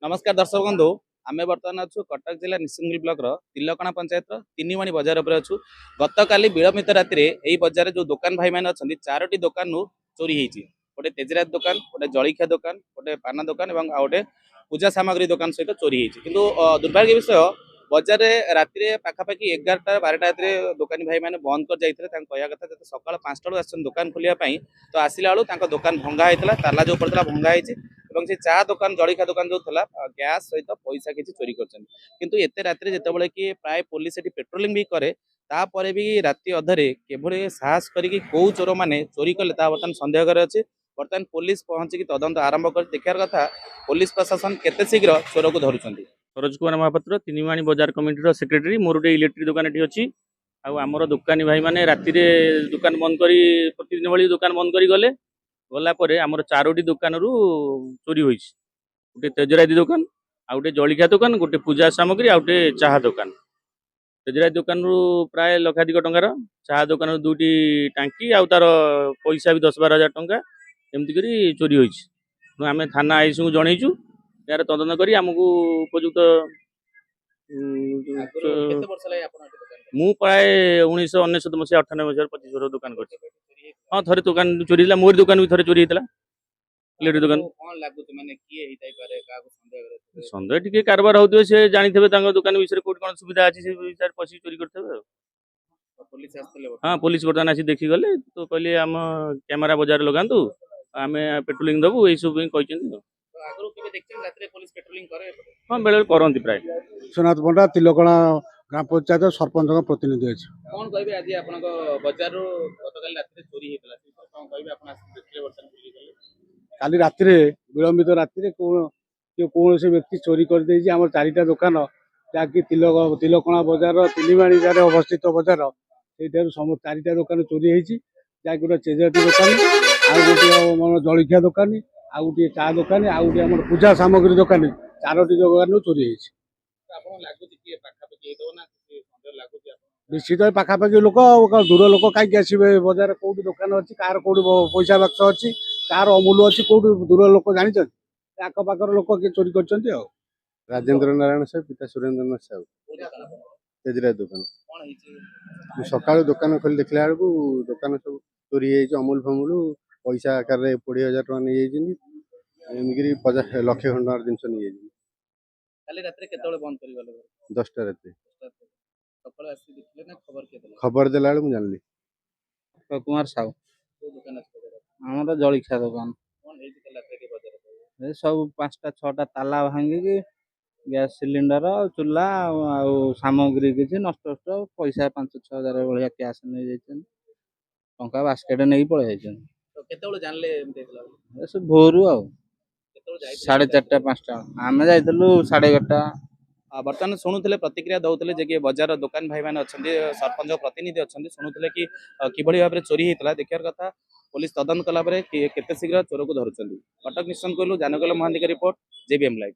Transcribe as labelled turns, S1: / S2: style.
S1: नमस्कार दर्शक बंधु आमे बर्तमान अच्छु कटक जिला निसिंगल ब्लॉक तिलकणा पंचायत तीनवाणी बजार पर अच्छु गत काली विलंबित राति यही बजार जो दुकान भाई मैंने अच्छा चारोटी दुकान चोरी होती गोटे तेजरात दुकान गोटे जलिखिया दुकान गोटे पान दुकान और गोटे पूजा सामग्री दुकान सहित चोरी होती किंतु दुर्भाग्य विषय बजार राति पाखापाखि 11-12 राति दुकानी भाई मैंने बंद कर जाते कह कथा जो सका 5टा आस दुकान खोलिया तो आसला बेलू दुकान भंगा होता ताला जो पड़ता भंगा होती चा दुकान जलिखा दुकान जो था गैस सहित पैसा किसी चोरी कर एत राति जिते कि प्राय पुलिस पेट्रोलिंग भी करे तापर भी राति अधरे केभली साहस करके कौ चोर मैंने चोरी कले बर्तमान सन्देह कर अच्छे बर्तमान पुलिस पहुंची तदंत आरंभ कर देखार कथा पुलिस प्रशासन केते शीघ्र चोर को धरुंच। सरोज कुमार महापात्र तीनवाणी बजार कमिटी सेक्रेटरी मोर गोटे इलेक्ट्रिक दुकान ये अच्छी आमर दुकानी भाई मैंने राति दुकान बंद कर प्रतिदिन भाई दुकान बंद कर गले गलापर आमर 4टी दुकान चोरी होती गोटे तेजराती दुकान आ गोटे जलिखिया दुकान गोटे पूजा सामग्री आ गोटे चाहा दुकान तेजराती दुकान प्राय लक्षाधिक टंकार चाहा दुकान 2टी टांकी आ तार पैसा भी 10-12 हजार टंका एमती कर चोरी होती आम थाना आईसी को जनईचु यार तदंत करी आमको उपयुक्त मु प्राय 1999 मसीहा 98 मसीह 25 वर्ष दुकान कर हाँ थे दुकान चोरी मोर दुकान भी थे चोरी होता इलेक्ट्रिक दुकान सन्देह टी कारबार होते से जानी दुकान विषय कौट कौन सुविधा अच्छी से विषय पशिक चोरी करते हाँ पुलिस बर्तमान आसी देखी गले तो कहले आम कैमेरा बजार लगातु आम पेट्रोलिंग दबु यही सब कहते हाँ बेले करती प्राय
S2: विश्वनाथ पंडा तिलकणा ग्राम पंचायत सरपंच प्रतिनिधि अच्छे
S1: कौन कहे आज आप बजार गतकाल रात चोरी होता कौन कहे
S2: काली राति विलंबित राति कौन व्यक्ति चोरी कर आम 4टा दुकान जहाँकि तिलकणा बजार तीनवाणी अवस्थित बजार से 4टा दुकान चोरी होती जहाँकि गोटे तेजराती दुकान आ गोटे जलिखिया दुकान आ गोटे चा दुकान आ गोटे आम पूजा सामग्री दुकान 4टी दुकान चोरी होती निश्चित पाखापाखि लोक दूर लोक कहीं आसवे बजार कौट दुकान अच्छी कार कौट पैसा बाक्स अच्छी कार अमूल अच्छी कौट दूर लोक जानी आखपाखर लोक किए चोरी कर राजेंद्र नारायण साहू पिता सुरेंद्र नाथ साहू तेजरात दुकान सका दुकान खोली देखला बेलू दुकान सब चोरी अमूल फमूल पैसा आकार 20,000 टका नहीं एमक 50 लक्ष खंडार जिन नहीं
S1: बंद
S2: 10टा राति खबर देला बेलू जानली
S3: कुमार साहू आम जलिखिया दुकान सब 5टा-6टा ताला भांगिकी गैस सिलिंडर चूल्हा सामग्री किसी नष्ट पैसा 5-6 हजार भाया कैश नहीं जाइए टंका बास्केट नहीं पड़े भोरू आ 4:30-5टा आम जाइलु 11:30
S1: बर्तमान शुणुले प्रतिक्रिया दौले कि बजार दुकान भाई मैंने अच्छा सरपंच प्रतिनिधि अच्छा शुणुले कि किभली भाव में चोरी होता देखार कथा पुलिस तदंत कलापर केते शीघ्र चोर को धरुंच। कटक निश्चन कहलु जानकल महांती रिपोर्ट जेबीएम लाइव।